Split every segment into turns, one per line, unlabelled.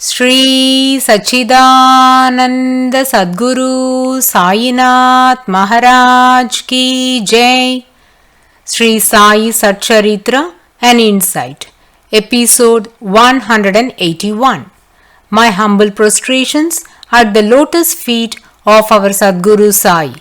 Sri Sachidananda Sadguru Sainath Maharaj Ki Jai. Sri Sai SATCHARITRA, an Insight. Episode 181. My humble prostrations at the lotus feet of our Sadguru Sai.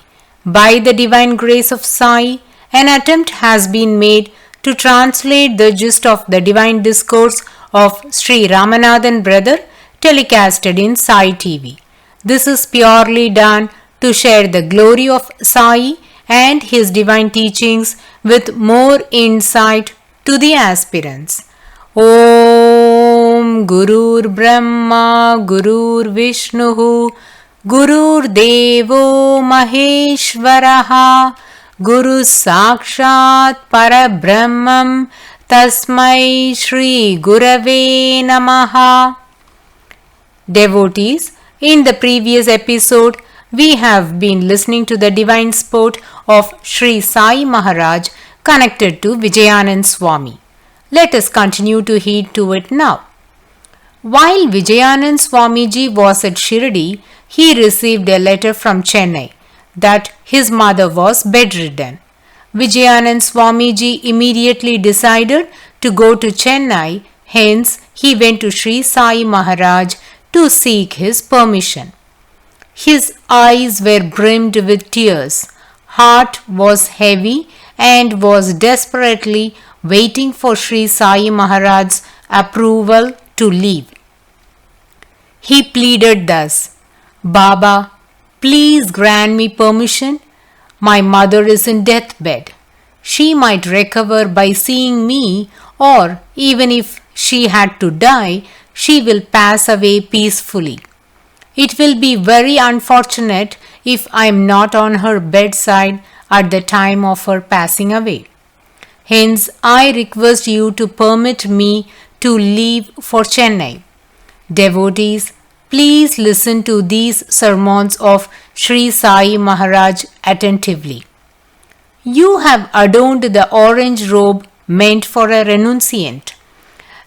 By the divine grace of Sai, an attempt has been made to translate the gist of the divine discourse of Sri Ramanathan brother telecasted in Sai TV. This is purely done to share the glory of Sai and his divine teachings with more insight to the aspirants. Om Gurur Brahma Gurur Vishnu Gurur Devo Maheshwaraha Guru Sakshat Parabrahmam Tasmai Shri Gurave Namaha. Devotees, in the previous episode, we have been listening to the divine sport of Sri Sai Maharaj connected to Vijayanand Swami. Let us continue to heed to it now. While Vijayanand Swamiji was at Shirdi, he received a letter from Chennai that his mother was bedridden. Vijayanand Swamiji immediately decided to go to Chennai, hence he went to Sri Sai Maharaj to seek his permission. His eyes were brimmed with tears, heart was heavy and was desperately waiting for Sri Sai Maharaj's approval to leave. He pleaded thus, Baba, please grant me permission. My mother is in deathbed. She might recover by seeing me, or even if she had to die, she will pass away peacefully. It will be very unfortunate if I am not on her bedside at the time of her passing away. Hence, I request you to permit me to leave for Chennai. Devotees, please listen to these sermons of Sri Sai Maharaj attentively. You have adorned the orange robe meant for a renunciant.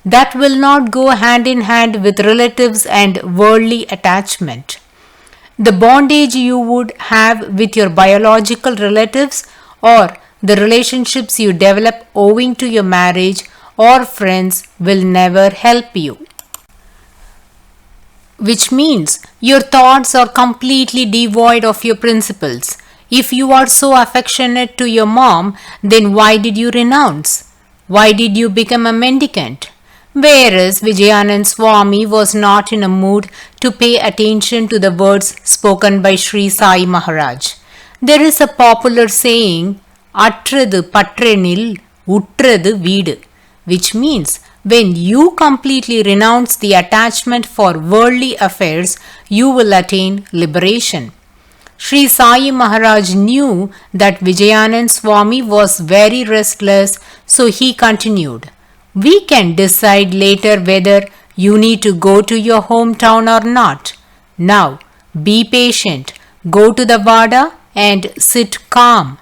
That will not go hand in hand with relatives and worldly attachment. The bondage you would have with your biological relatives or the relationships you develop owing to your marriage or friends will never help you. Which means your thoughts are completely devoid of your principles. If you are so affectionate to your mom, then why did you renounce? Why did you become a mendicant? Whereas Vijayanand Swami was not in a mood to pay attention to the words spoken by Sri Sai Maharaj. There is a popular saying, Attradu patrenil, uttradu veedu, which means when you completely renounce the attachment for worldly affairs, you will attain liberation. Sri Sai Maharaj knew that Vijayanand Swami was very restless, so he continued. We can decide later whether you need to go to your hometown or not. Now, be patient, go to the Vada and sit calm.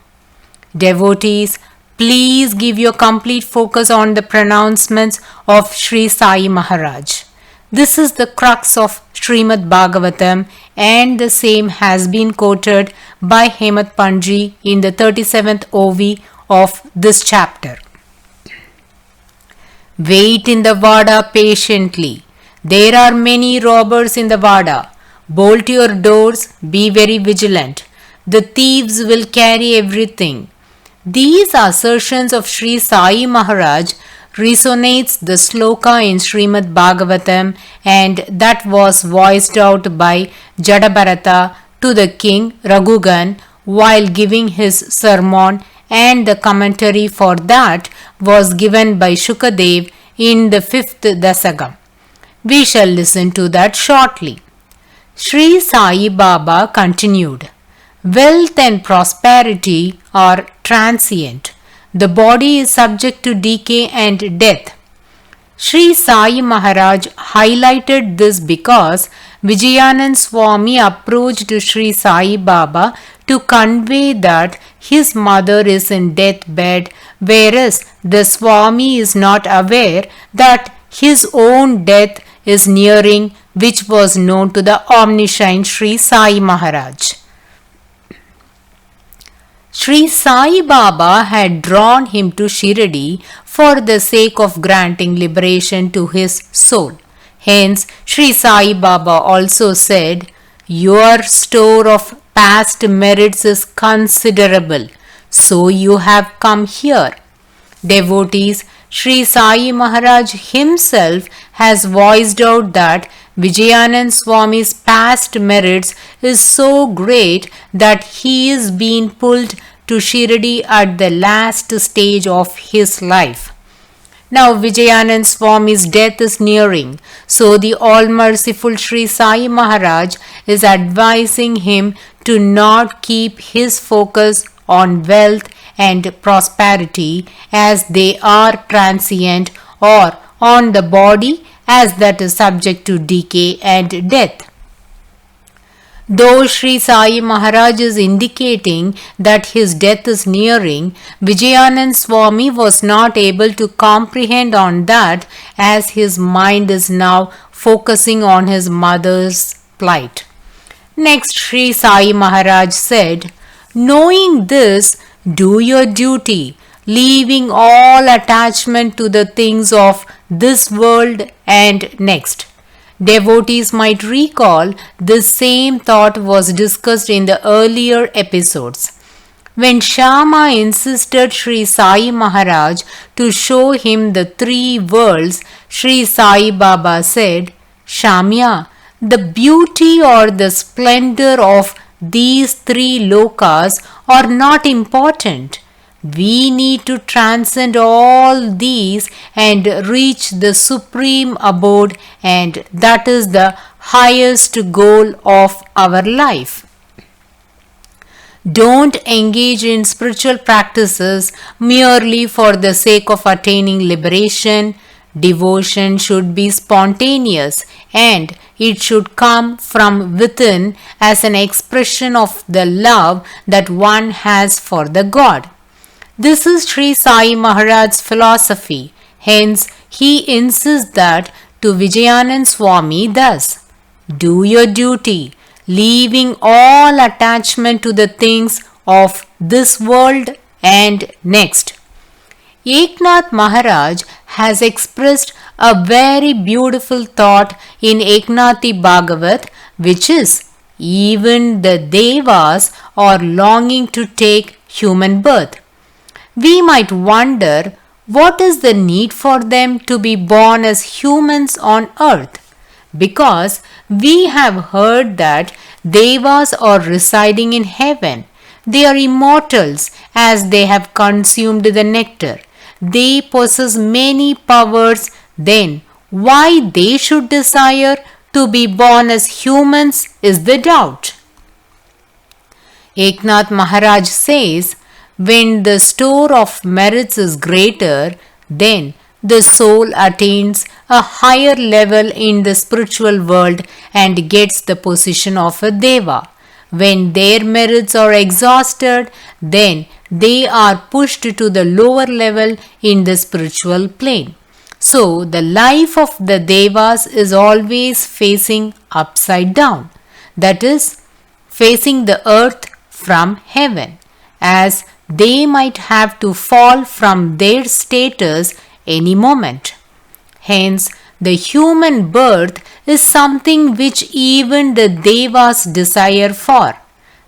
Devotees, please give your complete focus on the pronouncements of Sri Sai Maharaj. This is the crux of Srimad Bhagavatam and the same has been quoted by Hemat Panji in the 37th OV of this chapter. Wait in the Vada patiently. There are many robbers in the Vada. Bolt your doors, be very vigilant. The thieves will carry everything. These assertions of Sri Sai Maharaj resonates the sloka in Srimad Bhagavatam and that was voiced out by Jadabharata to the king Raghugan while giving his sermon, and the commentary for that was given by Shukadev in the 5th Dasagam. We shall listen to that shortly. Sri Sai Baba continued, Wealth and prosperity are transient. The body is subject to decay and death. Sri Sai Maharaj highlighted this because Vijayanand Swami approached Sri Sai Baba to convey that his mother is in deathbed, whereas the Swami is not aware that his own death is nearing, which was known to the omniscient Sri Sai Maharaj. Sri Sai Baba had drawn him to Shirdi for the sake of granting liberation to his soul. Hence, Sri Sai Baba also said, "Your store of past merits is considerable, so you have come here." Devotees, Sri Sai Maharaj himself has voiced out that Vijayanand Swami's past merits is so great that he is being pulled to Shirdi at the last stage of his life. Now Vijayanand Swami's death is nearing, so the all-merciful Sri Sai Maharaj is advising him to not keep his focus on wealth and prosperity as they are transient, or on the body as that is subject to decay and death. Though Sri Sai Maharaj is indicating that his death is nearing, Vijayanand Swami was not able to comprehend on that, as his mind is now focusing on his mother's plight. Next, Sri Sai Maharaj said, "Knowing this, do your duty, leaving all attachment to the things of this world and next." Devotees might recall this same thought was discussed in the earlier episodes. When Shama insisted Sri Sai Maharaj to show him the three worlds, Sri Sai Baba said, "Shamya, the beauty or the splendor of these three lokas are not important. We need to transcend all these and reach the supreme abode, and that is the highest goal of our life. Don't engage in spiritual practices merely for the sake of attaining liberation. Devotion should be spontaneous, and it should come from within as an expression of the love that one has for the God." This is Sri Sai Maharaj's philosophy. Hence, he insists that to Vijayanand Swami thus, "Do your duty, leaving all attachment to the things of this world and next." Eknath Maharaj has expressed a very beautiful thought in Eknathi Bhagavat, which is, even the Devas are longing to take human birth. We might wonder, what is the need for them to be born as humans on earth? Because we have heard that Devas are residing in heaven. They are immortals as they have consumed the nectar. They possess many powers. Then why they should desire to be born as humans is the doubt. Eknath Maharaj says, when the store of merits is greater, then the soul attains a higher level in the spiritual world and gets the position of a Deva. When their merits are exhausted, then they are pushed to the lower level in the spiritual plane. So the life of the Devas is always facing upside down, that is, facing the earth from heaven, as they might have to fall from their status any moment. Hence, the human birth is something which even the Devas desire for.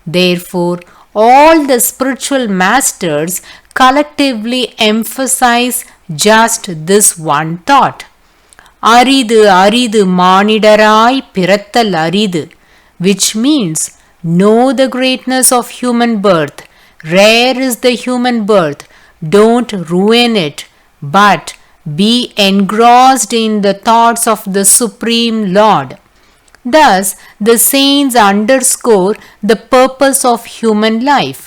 Therefore, all the spiritual masters collectively emphasize just this one thought. "Aridu aridu manidarai pirattal aridu," which means know the greatness of human birth. Rare is the human birth. Don't ruin it, but be engrossed in the thoughts of the Supreme Lord. Thus, the saints underscore the purpose of human life.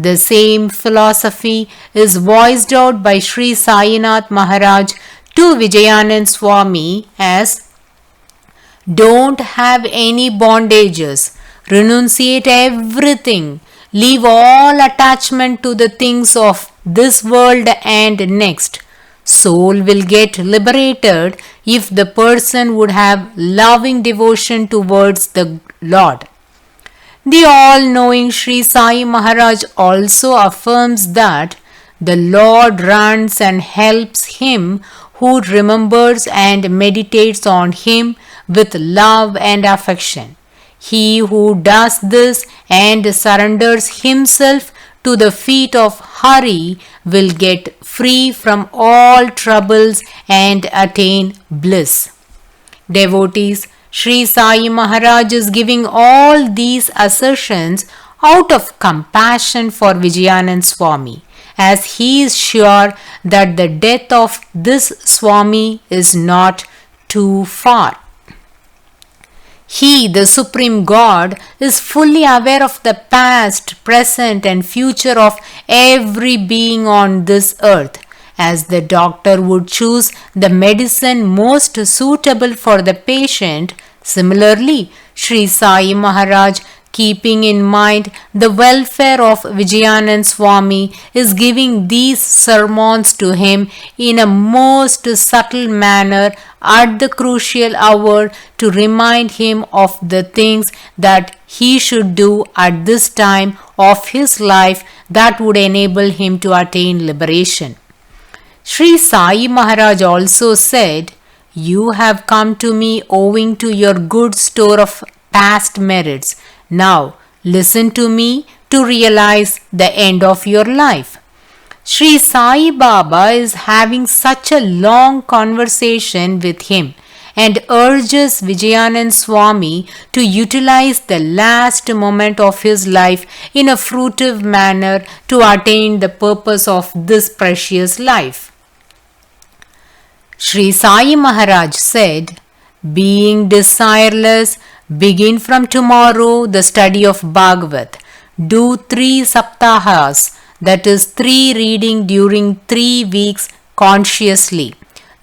The same philosophy is voiced out by Sri Sainath Maharaj to Vijayanand Swami as, "Don't have any bondages. Renunciate everything. Leave all attachment to the things of this world and next. Soul will get liberated if the person would have loving devotion towards the Lord. The all-knowing Sri Sai Maharaj also affirms that the Lord runs and helps him who remembers and meditates on him with love and affection. He who does this and surrenders himself to the feet of Hari will get free from all troubles and attain bliss. Devotees, Sri Sai Maharaj is giving all these assertions out of compassion for Vijayanand Swami, as he is sure that the death of this Swami is not too far. He, the Supreme God, is fully aware of the past, present and future of every being on this earth. As the doctor would choose the medicine most suitable for the patient, similarly, Sri Sai Maharaj, keeping in mind the welfare of Vijayanand Swami, is giving these sermons to him in a most subtle manner at the crucial hour to remind him of the things that he should do at this time of his life that would enable him to attain liberation. Sri Sai Maharaj also said, "You have come to me owing to your good store of past merits. Now listen to me to realize the end of your life." Sri Sai Baba is having such a long conversation with him and urges Vijayanand Swami to utilize the last moment of his life in a fruitive manner to attain the purpose of this precious life. Sri Sai Maharaj said, "Being desireless, begin from tomorrow the study of Bhagavat. Do 3 saptahas, that is 3 reading during 3 weeks consciously.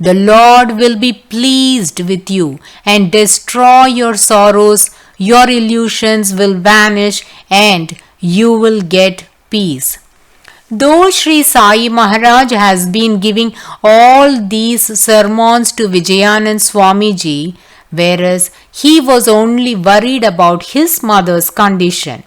The Lord will be pleased with you and destroy your sorrows, your illusions will vanish and you will get peace." Though Sri Sai Maharaj has been giving all these sermons to Vijayanand Swamiji, whereas he was only worried about his mother's condition.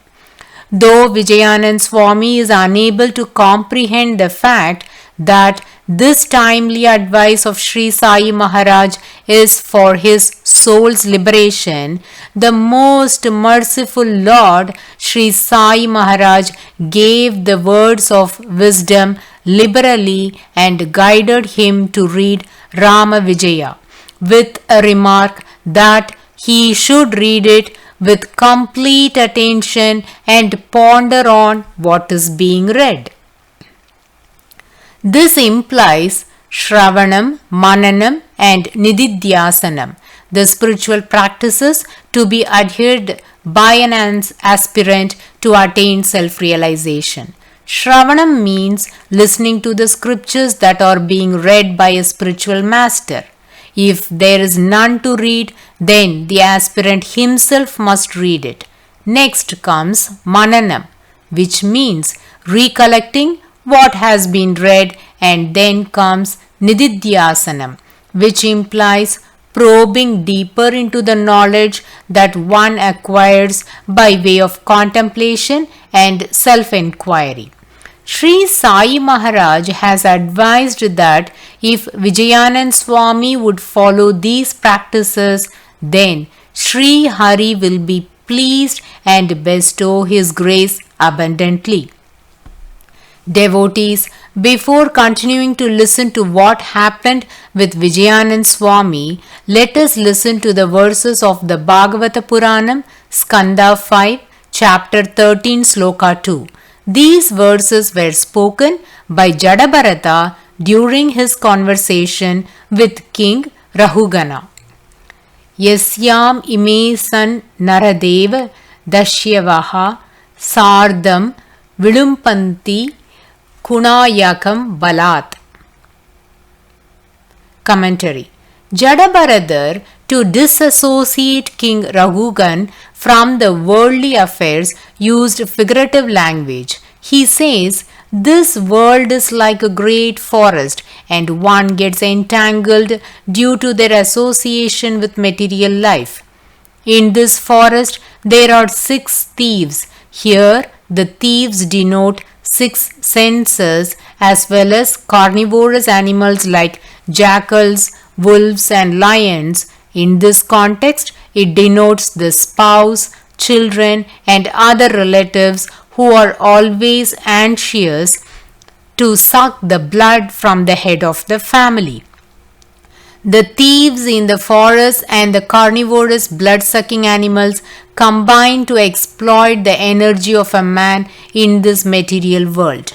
Though Vijayanand Swami is unable to comprehend the fact that this timely advice of Sri Sai Maharaj is for his soul's liberation, the most merciful Lord Sri Sai Maharaj gave the words of wisdom liberally and guided him to read Rama Vijaya with a remark that he should read it with complete attention and ponder on what is being read. This implies Shravanam, Mananam and Nididhyasanam, the spiritual practices to be adhered by an aspirant to attain self-realization. Shravanam means listening to the scriptures that are being read by a spiritual master. If there is none to read, then the aspirant himself must read it. Next comes Mananam, which means recollecting what has been read, and then comes Nididhyasanam, which implies probing deeper into the knowledge that one acquires by way of contemplation and self-inquiry. Sri Sai Maharaj has advised that if Vijayanand Swami would follow these practices, then Sri Hari will be pleased and bestow his grace abundantly. Devotees, before continuing to listen to what happened with Vijayanand Swami, let us listen to the verses of the Bhagavata Puranam, Skanda 5, Chapter 13, Sloka 2. These verses were spoken by Jadabharata during his conversation with King Rahugana. Yasyam ime san naradeva dashyavaha sardam vilumpanti kunayakam balat. Commentary. Jadabharadar, to disassociate King Raghugan from the worldly affairs, used figurative language. He says, This world is like a great forest, and one gets entangled due to their association with material life. In this forest, there are 6 thieves. Here, the thieves denote 6 senses as well as carnivorous animals like jackals, wolves, and lions. In this context, it denotes the spouse, children, and other relatives who are always anxious to suck the blood from the head of the family. The thieves in the forest and the carnivorous blood-sucking animals combine to exploit the energy of a man in this material world.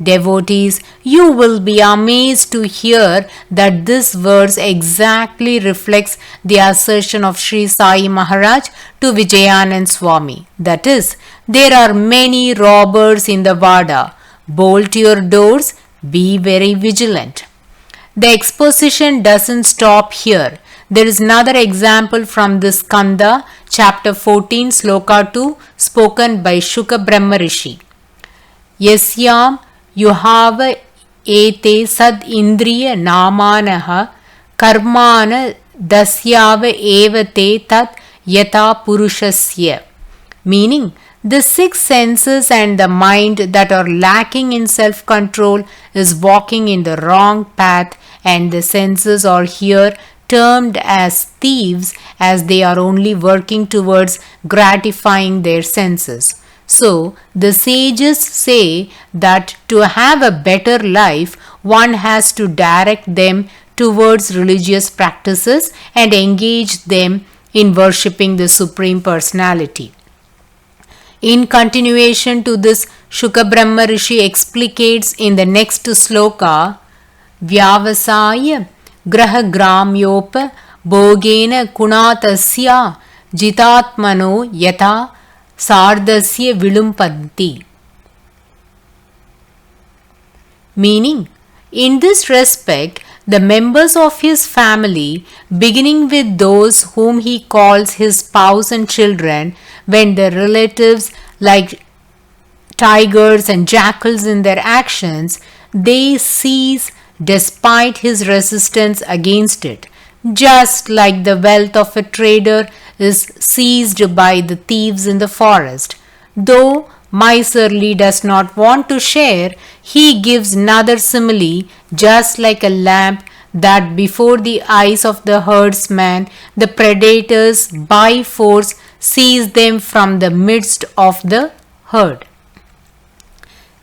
Devotees, you will be amazed to hear that this verse exactly reflects the assertion of Sri Sai Maharaj to Vijayanand Swami. That is, there are many robbers in the Vada. Bolt your doors, be very vigilant. The exposition doesn't stop here. There is another example from this Skanda, chapter 14, sloka 2, spoken by Shuka Brahma Rishi. Yasyam yuhava ete sad indriya namanaha karmana dasyava evate tat yata purushasya. Meaning, the 6 senses and the mind that are lacking in self-control is walking in the wrong path, and the senses are here termed as thieves as they are only working towards gratifying their senses. So, the sages say that to have a better life, one has to direct them towards religious practices and engage them in worshipping the Supreme Personality. In continuation to this, Shuka Brahma Rishi explicates in the next sloka, Vyavasaya graha gramyopa bhogena kunatasya jitatmano yata sardasya vilumpanti. Meaning, in this respect, the members of his family, beginning with those whom he calls his spouse and children, when the relatives like tigers and jackals in their actions, they cease despite his resistance against it, just like the wealth of a trader is seized by the thieves in the forest. Though miserly does not want to share, he gives another simile, just like a lamp that before the eyes of the herdsman, the predators by force seize them from the midst of the herd.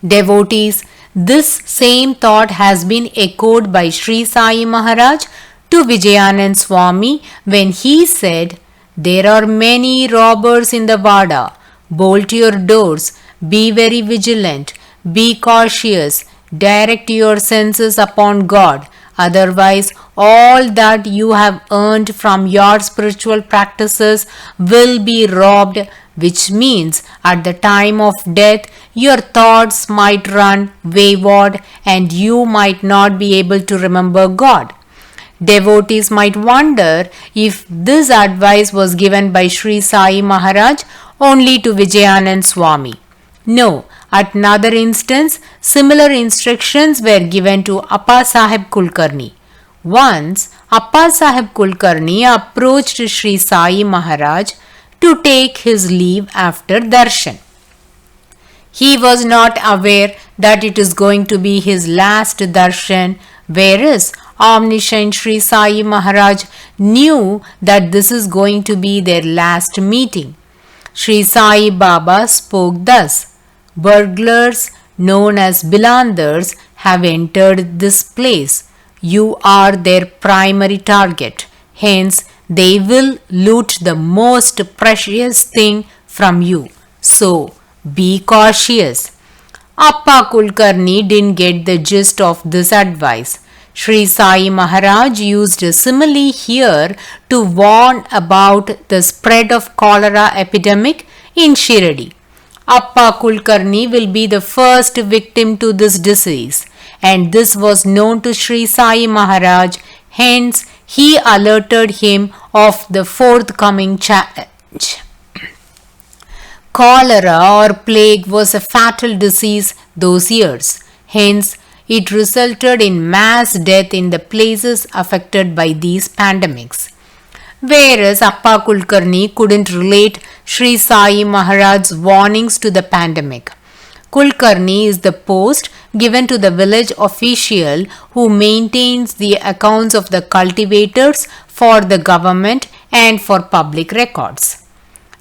Devotees, this same thought has been echoed by Sri Sai Maharaj to Vijayanand Swami when he said, "There are many robbers in the Vada. Bolt your doors, be very vigilant, be cautious, direct your senses upon God. Otherwise, all that you have earned from your spiritual practices will be robbed, which means at the time of death, your thoughts might run wayward and you might not be able to remember God." Devotees might wonder if this advice was given by Sri Sai Maharaj only to Vijayanand Swami. No, at another instance, similar instructions were given to Appa Sahib Kulkarni. Once, Appa Sahib Kulkarni approached Sri Sai Maharaj to take his leave after darshan. He was not aware that it is going to be his last darshan, whereas omniscient Sri Sai Maharaj knew that this is going to be their last meeting. Sri Sai Baba spoke thus, "Burglars known as Bilandars have entered this place. You are their primary target. Hence, they will loot the most precious thing from you. So, be cautious." Appa Kulkarni didn't get the gist of this advice. Sri Sai Maharaj used a simile here to warn about the spread of cholera epidemic in Shirdi. Appa Kulkarni will be the first victim to this disease, and this was known to Sri Sai Maharaj. Hence, he alerted him of the forthcoming challenge. Cholera or plague was a fatal disease those years. Hence, it resulted in mass death in the places affected by these pandemics. Whereas Appa Kulkarni couldn't relate Sri Sai Maharaj's warnings to the pandemic. Kulkarni is the post given to the village official who maintains the accounts of the cultivators for the government and for public records.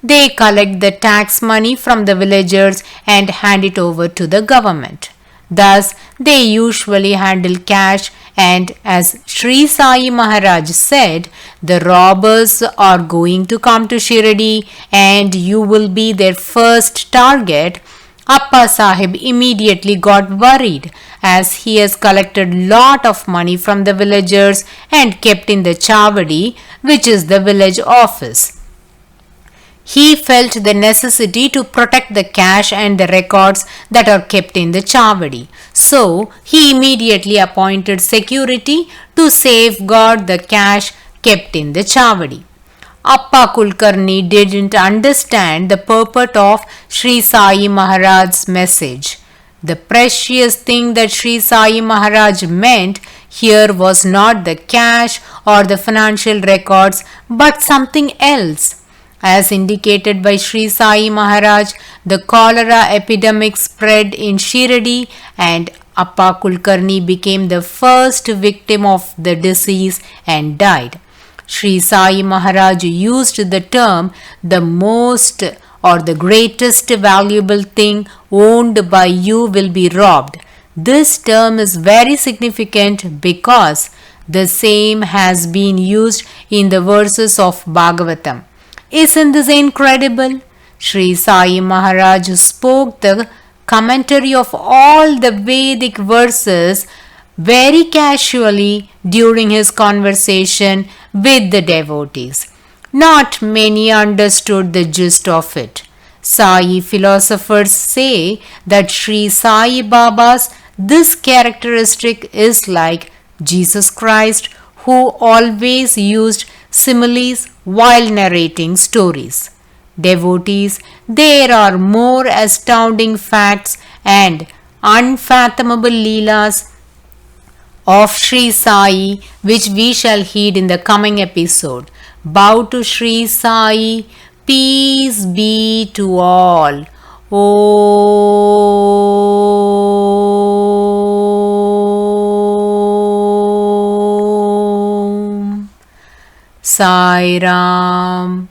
They collect the tax money from the villagers and hand it over to the government. Thus, they usually handle cash, and as Sri Sai Maharaj said, the robbers are going to come to Shirdi and you will be their first target. Appa Sahib immediately got worried as he has collected lot of money from the villagers and kept in the Chavadi, which is the village office. He felt the necessity to protect the cash and the records that are kept in the Chavadi. So, he immediately appointed security to safeguard the cash kept in the Chavadi. Appa Kulkarni didn't understand the purport of Sri Sai Maharaj's message. The precious thing that Sri Sai Maharaj meant here was not the cash or the financial records but something else. As indicated by Sri Sai Maharaj, the cholera epidemic spread in Shirdi and Appa Kulkarni became the first victim of the disease and died. Sri Sai Maharaj used the term the most or the greatest valuable thing owned by you will be robbed. This term is very significant because the same has been used in the verses of Bhagavatam. Isn't this incredible? Sri Sai Maharaj spoke the commentary of all the Vedic verses very casually during his conversation with the devotees. Not many understood the gist of it. Sai philosophers say that Sri Sai Baba's this characteristic is like Jesus Christ, who always used similes while narrating stories. Devotees, there are more astounding facts and unfathomable leelas of Sri Sai which we shall heed in the coming episode. Bow to Sri Sai, peace be to all. Om Sai Ram.